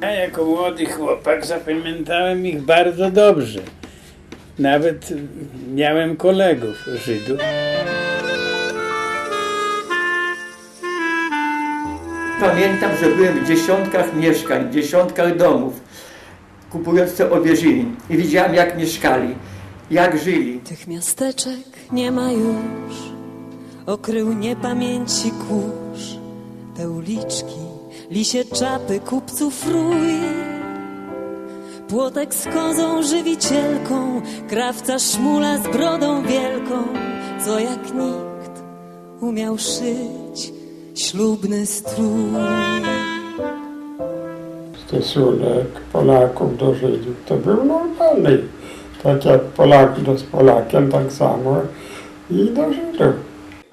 Ja jako młody chłopak zapamiętałem ich bardzo dobrze. Nawet miałem kolegów Żydów. Pamiętam, że byłem w dziesiątkach mieszkań, w dziesiątkach domów, kupując te obieziny i widziałem, jak mieszkali, jak żyli. Tych miasteczek nie ma już, okrył niepamięci kurz. Te uliczki, lisie czapy, kupców rój. Płotek z kozą żywicielką, krawca szmula z brodą wielką, co jak nikt umiał szyć ślubny strój. Stosunek Polaków do Żydów to był normalny. Tak jak Polak z Polakiem, tak samo i do Żydów.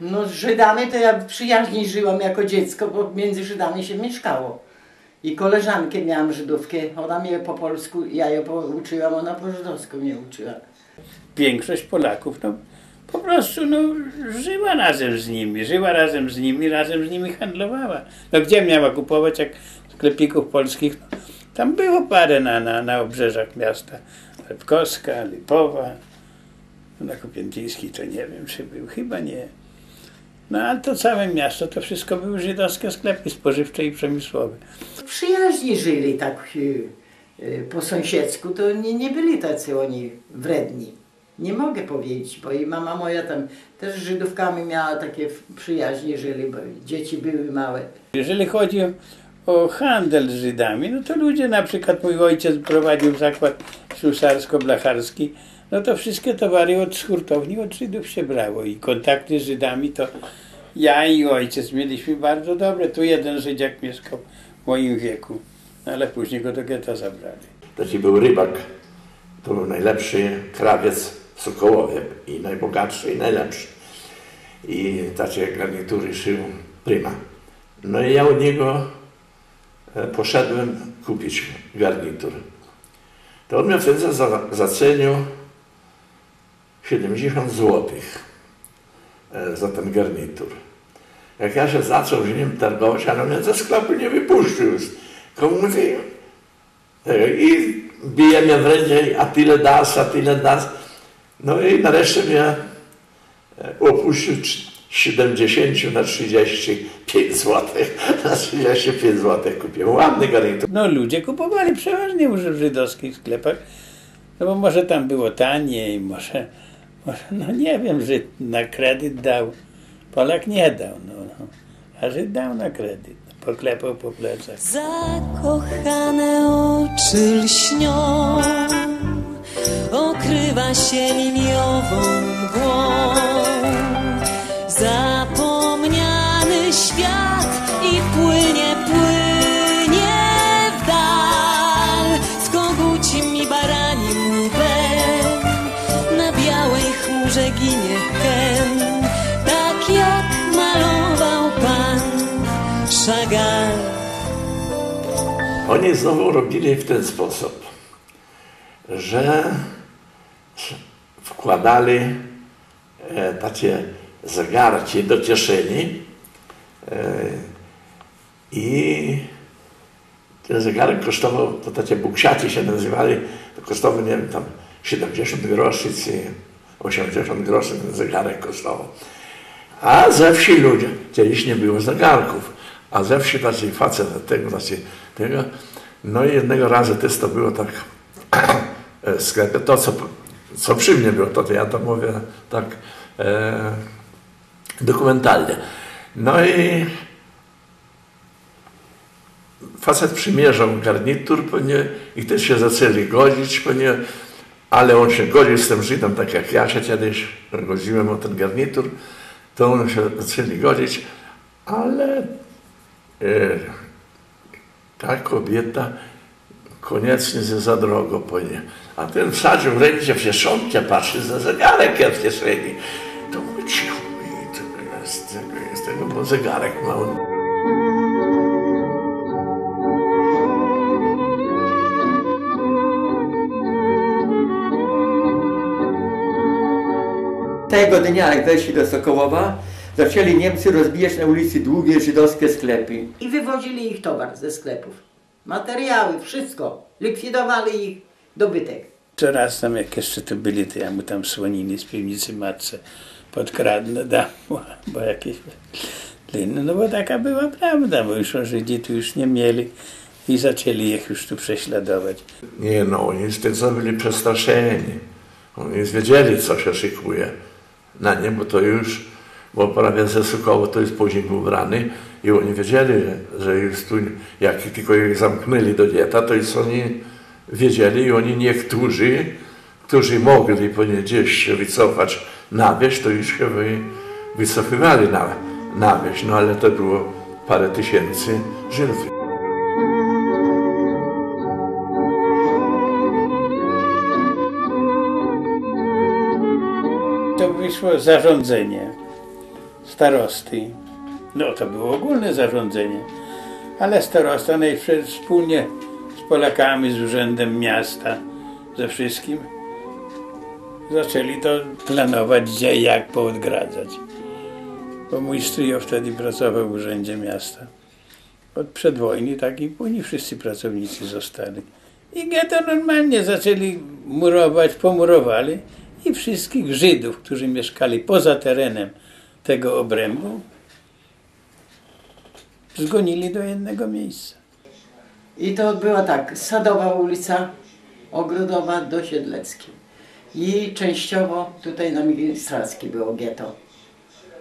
No z Żydami to ja przyjaźnie żyłam jako dziecko, bo między Żydami się mieszkało. I koleżankę miałam Żydówkę, ona mnie po polsku, ja ją uczyłam, ona po żydowsku mnie uczyła. Większość Polaków po prostu żyła razem z nimi, razem z nimi handlowała. No gdzie miała kupować, jak sklepików polskich? Tam było parę na obrzeżach miasta. Lepkowska, Lipowa, na Kopiętyńskiej to nie wiem, czy był, chyba nie. No ale to całe miasto, to wszystko były żydowskie sklepy spożywcze i przemysłowe. Przyjaźnie żyli tak po sąsiedzku, to nie byli tacy oni wredni. Nie mogę powiedzieć, bo i mama moja tam też z Żydówkami miała takie przyjaźnie żyli, bo dzieci były małe. Jeżeli chodzi o handel z Żydami, no to ludzie, na przykład mój ojciec prowadził zakład ślusarsko-blacharski, no to wszystkie towary od hurtowni od Żydów się brało i kontakty z Żydami to ja i ojciec mieliśmy bardzo dobre. Tu jeden Żydziak mieszkał w moim wieku, ale później go do getta zabrali. Taki był rybak, to był najlepszy krawiec w Sokołowie i najbogatszy i najlepszy. I takie garnitury szył prima. No i ja od niego poszedłem kupić garnitur. To on mnie wtedy zacenił 70 zł za ten garnitur. Jak ja się zaczął z nim targować, ale mnie ze sklepu nie wypuścił. Komu mówi, i bije mnie w ręce, a tyle dasz. No i nareszcie mnie opuścił 70 na 35 zł. Na 35 zł kupiłem ładny garnitur. No ludzie kupowali przeważnie w żydowskich sklepach, no bo może tam było taniej, może no nie wiem, Żyd na kredyt dał, Polak nie dał, a Żyd dał na kredyt, poklepał po plecach. Zakochane oczy lśnią, okrywa się liniową mgłą. Zapomniany świat i płynie w dal z kogucim i baranim łbem. Na białej chmurze ginie hen, tak jak malował pan Chagall. Oni znowu robili w ten sposób, że wkładali takie zegarki do kieszeni i ten zegarek kosztował, to takie buksiaci się nazywali, to kosztował, nie wiem, tam 70 groszy czy 80 groszy ten zegarek kosztował. A ze wsi ludzie, kiedyś nie było zegarków, a ze wsi tacy facet tego, no i jednego razu też to było tak w sklepie, to co przy mnie było, to ja to mówię tak dokumentalnie. No i facet przymierzał garnitur i też się zaczęli godzić, ale on się godził z tym Żydem, tak jak ja się kiedyś godziłem o ten garnitur, to on się zaczęli godzić, ale ta kobieta koniecznie za drogo płynie. A ten wsadził rękę w kieszonkę, patrzy za zegarek w kieszeni. To mówi, cicho, z tego, bo zegarek ma on. Tego dnia, jak weszli do Sokołowa, zaczęli Niemcy rozbijać na ulicy długie żydowskie sklepy. I wywozili ich towar ze sklepów. materiały, wszystko. Likwidowali ich dobytek. Co raz tam, jak jeszcze tu byli, to ja mu tam słonili z piwnicy matce podkradnę dam, bo jakieś liny. No bo taka była prawda, bo już Żydzi tu już nie mieli i zaczęli ich już tu prześladować. Nie, no oni z tego byli przestraszeni. Oni już wiedzieli, co się szykuje na nie, bo to już, bo prawie ze Sukowo to już później był brany i oni wiedzieli, że już tu, jak tylko ich zamknęli do dieta, to już oni wiedzieli i oni niektórzy, którzy mogli gdzieś się wycofać na wieś, to już się wycofywali na wieś, no ale to było parę tysięcy Żydów. To wyszło zarządzenie starosty. No to było ogólne zarządzenie, ale starosta najpierw wspólnie z Polakami, z Urzędem Miasta, ze wszystkim zaczęli to planować, gdzie, jak poodgradzać. Bo mój stryjo wtedy pracował w Urzędzie Miasta. Od przedwojny, tak i później wszyscy pracownicy zostali. I getto normalnie zaczęli murować, pomurowali i wszystkich Żydów, którzy mieszkali poza terenem tego obrębu, zgonili do jednego miejsca. I to była tak, Sadowa ulica, Ogrodowa do Siedleckiej. I częściowo tutaj na Mistralskiej było getto.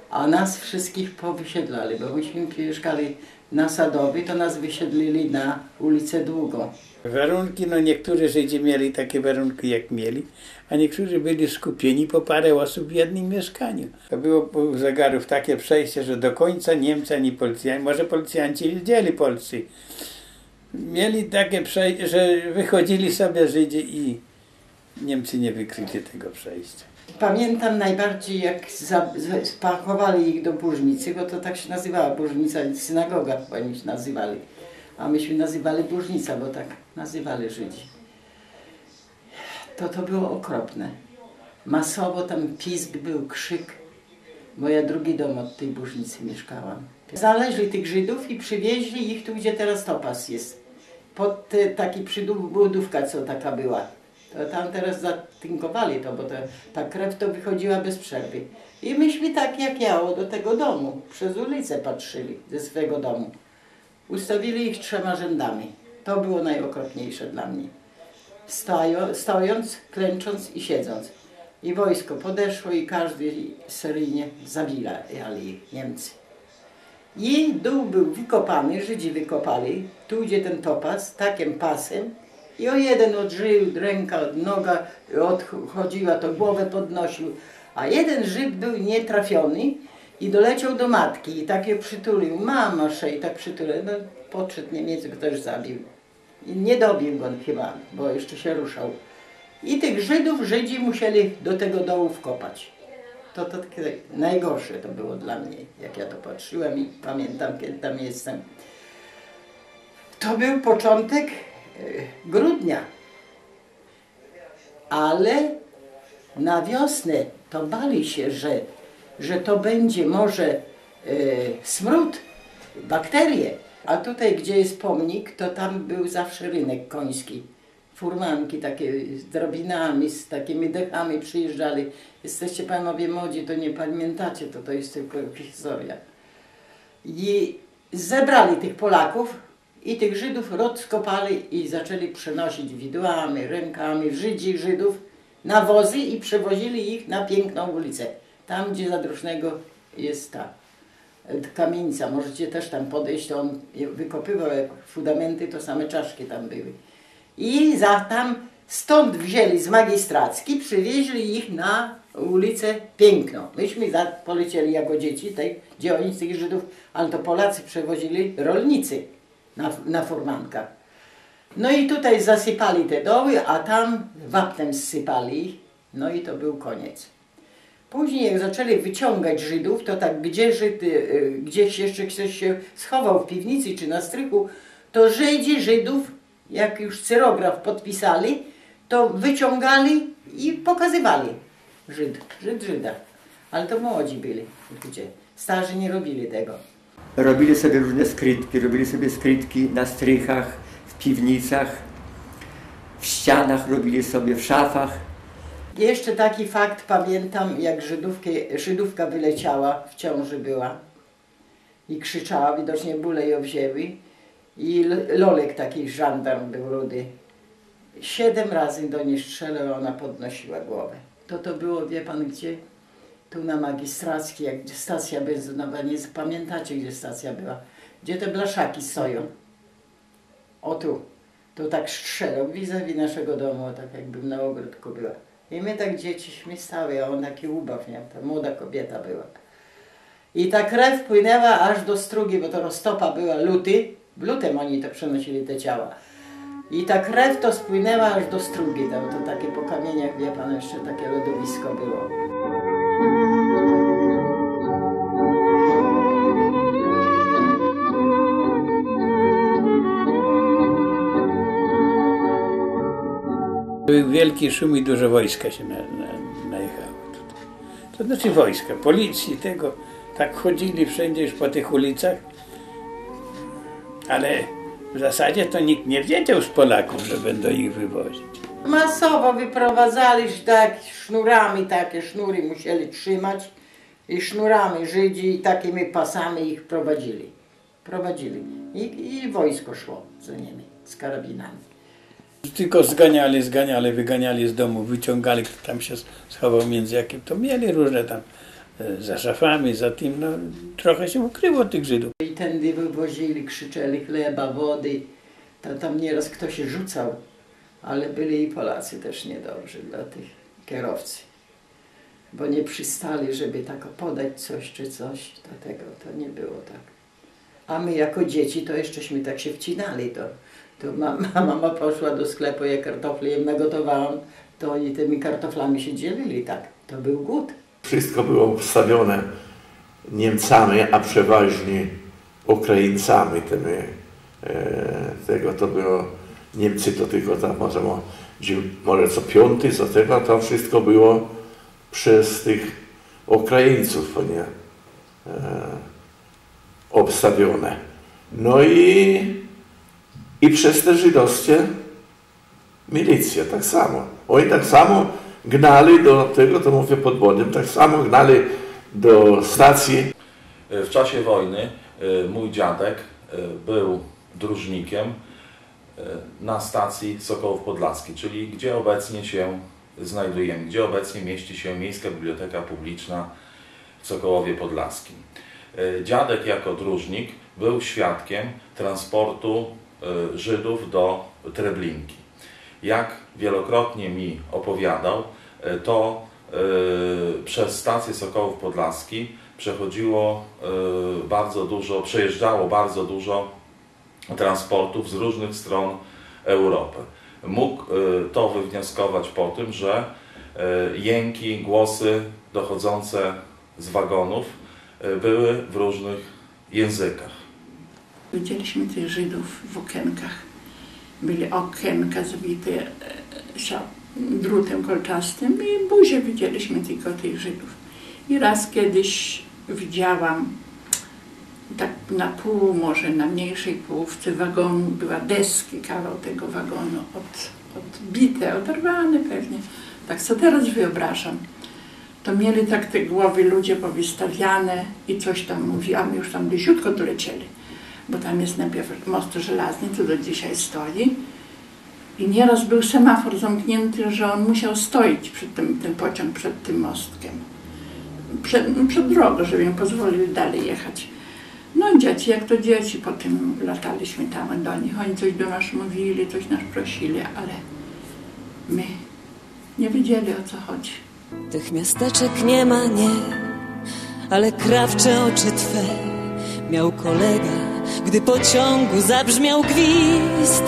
A nas wszystkich powysiedlali, bo myśmy mieszkali na Sadowej, to nas wysiedlili na ulicę Długą. Warunki, no niektórzy Żydzi mieli takie warunki, jak mieli, a niektórzy byli skupieni po parę osób w jednym mieszkaniu. To było u zegarów takie przejście, że do końca Niemcy ani policjanci, może policjanci wiedzieli polscy, mieli takie przejście, że wychodzili sobie Żydzi i Niemcy nie wykryli tego przejścia. Pamiętam najbardziej, jak spakowali ich do Burznicy, bo to tak się nazywała Burznica, synagoga chyba oni się nazywali. A myśmy nazywali Burznica, bo tak nazywali Żydzi. To było okropne. Masowo tam pisk był, krzyk, bo ja drugi dom od tej Burznicy mieszkałam. Znaleźli tych Żydów i przywieźli ich tu, gdzie teraz Topas jest. Pod taki przybudówka, co taka była. To tam teraz zatynkowali to, bo ta krew to wychodziła bez przerwy. I myśmy tak jak jało do tego domu, przez ulicę patrzyli ze swojego domu. Ustawili ich 3 rzędami. To było najokropniejsze dla mnie. Stojąc, klęcząc i siedząc. I wojsko podeszło i każdy seryjnie zabijali ich Niemcy. I dół był wykopany, Żydzi wykopali, tu gdzie ten Topas, takim pasem. I o jeden odżył, ręka, noga odchodziła, to głowę podnosił. A jeden Żyd był nietrafiony i doleciał do matki i tak ją przytulił. Mama i tak przytulił. No, podszedł Niemiec, ktoś zabił. I nie dobił go chyba, bo jeszcze się ruszał. I tych Żydzi musieli do tego dołu wkopać. To takie najgorsze to było dla mnie, jak ja to patrzyłem i pamiętam, kiedy tam jestem. To był początek grudnia, ale na wiosnę to bali się, że to będzie może smród, bakterie. A tutaj, gdzie jest pomnik, to tam był zawsze rynek koński. Furmanki takie z drobinami, z takimi dechami przyjeżdżali. Jesteście panowie młodzi, to nie pamiętacie, to jest tylko historia. I zebrali tych Polaków i tych Żydów rozkopali i zaczęli przenosić widłami, rękami Żydów na wozy i przewozili ich na Piękną ulicę. Tam, gdzie za Drożnego jest ta kamienica. Możecie też tam podejść, to on wykopywał fundamenty, to same czaszki tam były. I tam stąd wzięli z Magistrackiej, przywieźli ich na ulicę Piękną. Myśmy polecieli jako dzieci, gdzie oni z tych Żydów, ale to Polacy przewozili rolnicy na furmankach. No i tutaj zasypali te doły, a tam wapnem zsypali, no i to był koniec. Później jak zaczęli wyciągać Żydów, to tak gdzieś jeszcze ktoś się schował w piwnicy czy na strychu, to Żydów, jak już cyrograf podpisali, to wyciągali i pokazywali. Żyda. Ale to młodzi byli, gdzie starzy nie robili tego. Robili sobie różne skrytki, robili sobie skrytki na strychach, w piwnicach, w ścianach robili sobie, w szafach. Jeszcze taki fakt pamiętam, jak Żydówka wyleciała, w ciąży była i krzyczała, widocznie bóle ją wzięły. I Lolek, taki żandarm był rudy, 7 razy do niej strzelał, a ona podnosiła głowę. To było, wie pan gdzie? Tu na Magistrackiej, jak stacja benzynowa, nie pamiętacie gdzie stacja była? Gdzie te blaszaki stoją? O tu. To tak strzelał vis-a-vis naszego domu, tak jakbym na ogródku była. I my tak dzieciśmy stały, a on taki ubaw miał, ta młoda kobieta była. I ta krew płynęła aż do strugi, bo to roztopa była luty. W lutym oni to przenosili te ciała. I ta krew to spłynęła aż do strugi. To takie po kamieniach, wie pan, jeszcze takie lodowisko było. Był wielki szum i dużo wojska się najechało tutaj. To znaczy wojska, policji, tego. Tak chodzili wszędzie już po tych ulicach. Ale w zasadzie to nikt nie wiedział z Polaków, że będą ich wywozić. Masowo wyprowadzali, tak sznurami, takie sznury musieli trzymać i sznurami Żydzi i takimi pasami ich prowadzili. I wojsko szło za nimi z karabinami. Tylko zganiali, wyganiali z domu, wyciągali, kto tam się schował między jakim, to mieli różne tam za szafami, za tym, no trochę się ukryło tych Żydów. I tędy wywozili, krzyczeli chleba, wody, tam nieraz ktoś się rzucał, ale byli i Polacy też niedobrzy dla tych kierowcy, bo nie przystali, żeby tak podać coś czy coś, to nie było tak. A my jako dzieci to jeszcześmy tak się wcinali, to mama poszła do sklepu, ja kartofle jem nagotowałam, to oni tymi kartoflami się dzielili, tak, to był głód. Wszystko było obstawione Niemcami, a przeważnie Ukraińcami. Tego to było, Niemcy to tylko tam może co 5, co tego, to wszystko było przez tych Ukraińców, nie? Obstawione. No i przez te żydowskie milicje tak samo. Oni tak samo gnali do tego, to mówię pod Bodem, tak samo gnali do stacji. W czasie wojny mój dziadek był dróżnikiem na stacji Sokołów Podlaski, czyli gdzie obecnie się znajdujemy, gdzie obecnie mieści się Miejska Biblioteka Publiczna w Sokołowie Podlaskim. Dziadek jako dróżnik był świadkiem transportu Żydów do Treblinki. Jak wielokrotnie mi opowiadał, to przez stację Sokołów Podlaski przejeżdżało bardzo dużo transportów z różnych stron Europy. Mógł to wywnioskować po tym, że jęki, głosy dochodzące z wagonów były w różnych językach. Widzieliśmy tych Żydów w okienkach. Byli okienka zabite drutem kolczastym i buzie widzieliśmy tylko tych Żydów. I raz kiedyś widziałam tak na pół, może na mniejszej połówce wagonu, była deski, kawał tego wagonu odbite, oderwane pewnie. Tak co teraz wyobrażam. To mieli tak te głowy ludzie powystawiane i coś tam mówi, a my już tam bliziutko dolecieli. Bo tam jest najpierw most żelazny, co do dzisiaj stoi. I nieraz był semafor zamknięty, że on musiał stoić ten pociąg przed tym mostkiem. Przed drogą, żeby im pozwolili dalej jechać. No i dzieci, jak to dzieci, potem lataliśmy tam do nich. Oni coś do nas mówili, coś nas prosili, ale my nie wiedzieli, o co chodzi. Tych miasteczek nie ma, nie, ale krawcze oczy Twe miał kolega, gdy pociągu zabrzmiał gwizd.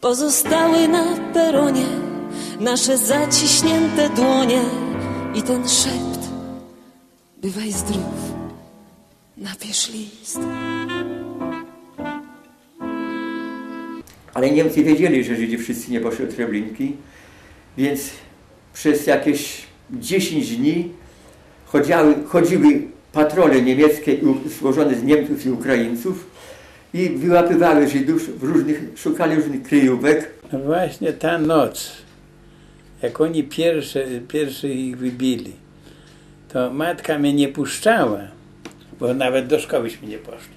Pozostały na peronie nasze zaciśnięte dłonie i ten szept: bywaj zdrów, napisz list. Ale Niemcy wiedzieli, że Żydzi wszyscy nie poszli do Treblinki, więc przez jakieś 10 dni chodziły patrole niemieckie złożone z Niemców i Ukraińców i wyłapywały Żydów, szukali różnych kryjówek. No właśnie ta noc, jak oni pierwszy ich wybili, to matka mnie nie puszczała, bo nawet do szkołyśmy nie poszli.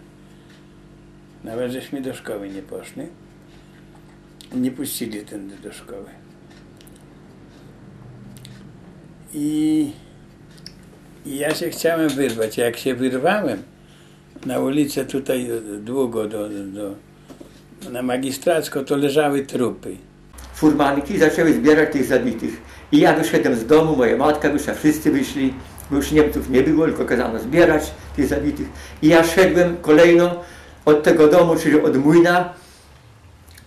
Nawet żeśmy do szkoły nie poszli. Nie puścili tędy do szkoły. I ja się chciałem wyrwać. Jak się wyrwałem na ulicę tutaj długo na Magistracką, to leżały trupy. Furmanki zaczęły zbierać tych zabitych. I ja wyszedłem z domu, moja matka wyszła, wszyscy wyszli, bo już Niemców nie było, tylko kazano zbierać tych zabitych. I ja szedłem kolejno od tego domu, czyli od młyna,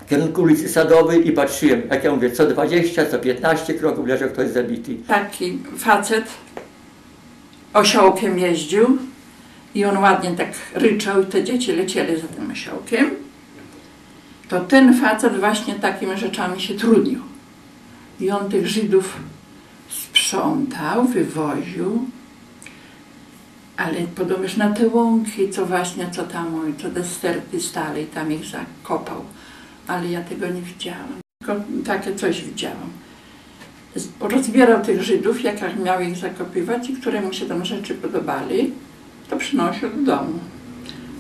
w kierunku ulicy Sadowej i patrzyłem, jak ja mówię, co 20, co 15 kroków leżał ktoś zabity. Taki facet osiołkiem jeździł i on ładnie tak ryczał i te dzieci lecieli za tym osiołkiem. To ten facet właśnie takimi rzeczami się trudnił. I on tych Żydów sprzątał, wywoził, ale podobnież na te łąki, co właśnie, co tam, co desterty stale i tam ich zakopał. Ale ja tego nie widziałam, tylko takie coś widziałam. Rozbierał tych Żydów, jak miał ich zakopywać i które mu się tam rzeczy podobali, to przynosił do domu.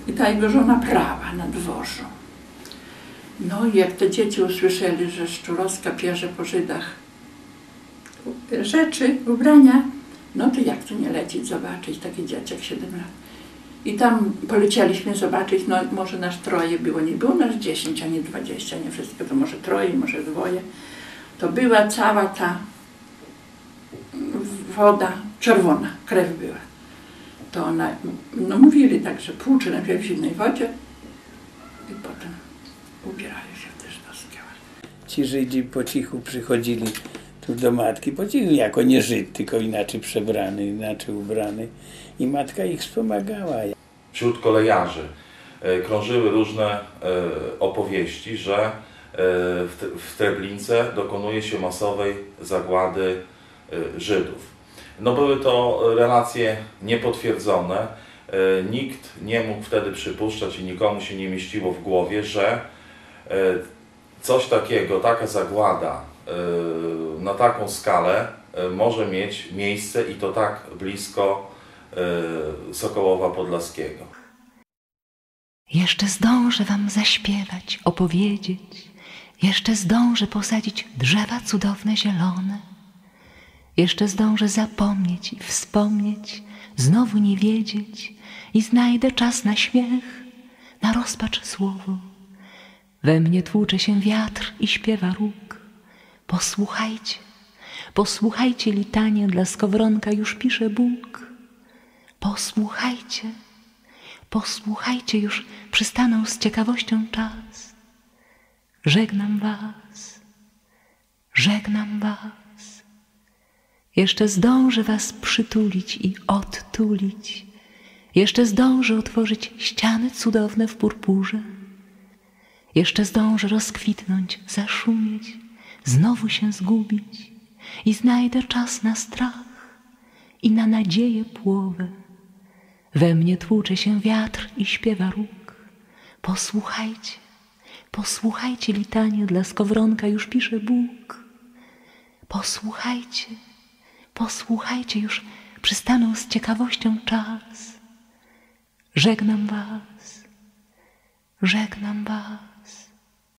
I ta jego żona prała na dworzu. No i jak te dzieci usłyszeli, że Szczurowska pierze po Żydach rzeczy, ubrania, no to jak to nie lecieć zobaczyć, taki dzieciak 7 lat. I tam polecieliśmy zobaczyć, no może nas 3 było, nie było nas 10, a nie 20, nie wszystko, to może 3, może 2. To była cała ta woda czerwona, krew była. To ona, no mówili tak, że płucze najpierw w zimnej wodzie i potem ubierają się też do skieła. Ci Żydzi po cichu przychodzili tu do matki, po cichu jako nie Żyd, tylko inaczej przebrany, inaczej ubrany i matka ich wspomagała. Wśród kolejarzy krążyły różne opowieści, że w Treblince dokonuje się masowej zagłady Żydów. No były to relacje niepotwierdzone. Nikt nie mógł wtedy przypuszczać i nikomu się nie mieściło w głowie, że coś takiego, taka zagłada na taką skalę może mieć miejsce i to tak blisko Sokołowa Podlaskiego. Jeszcze zdążę wam zaśpiewać, opowiedzieć, jeszcze zdążę posadzić drzewa cudowne, zielone, jeszcze zdążę zapomnieć i wspomnieć, znowu nie wiedzieć i znajdę czas na śmiech, na rozpacz słowo. We mnie tłucze się wiatr i śpiewa róg. Posłuchajcie, posłuchajcie litanie, dla skowronka już pisze Bóg. Posłuchajcie, posłuchajcie, już przystanął z ciekawością czas. Żegnam was, żegnam was. Jeszcze zdążę was przytulić i odtulić. Jeszcze zdążę otworzyć ściany cudowne w purpurze. Jeszcze zdążę rozkwitnąć, zaszumieć, znowu się zgubić i znajdę czas na strach i na nadzieję płowe. We mnie tłucze się wiatr i śpiewa róg. Posłuchajcie, posłuchajcie litanie, dla skowronka już pisze Bóg. Posłuchajcie, posłuchajcie, już przystanął z ciekawością czas. Żegnam was, żegnam was.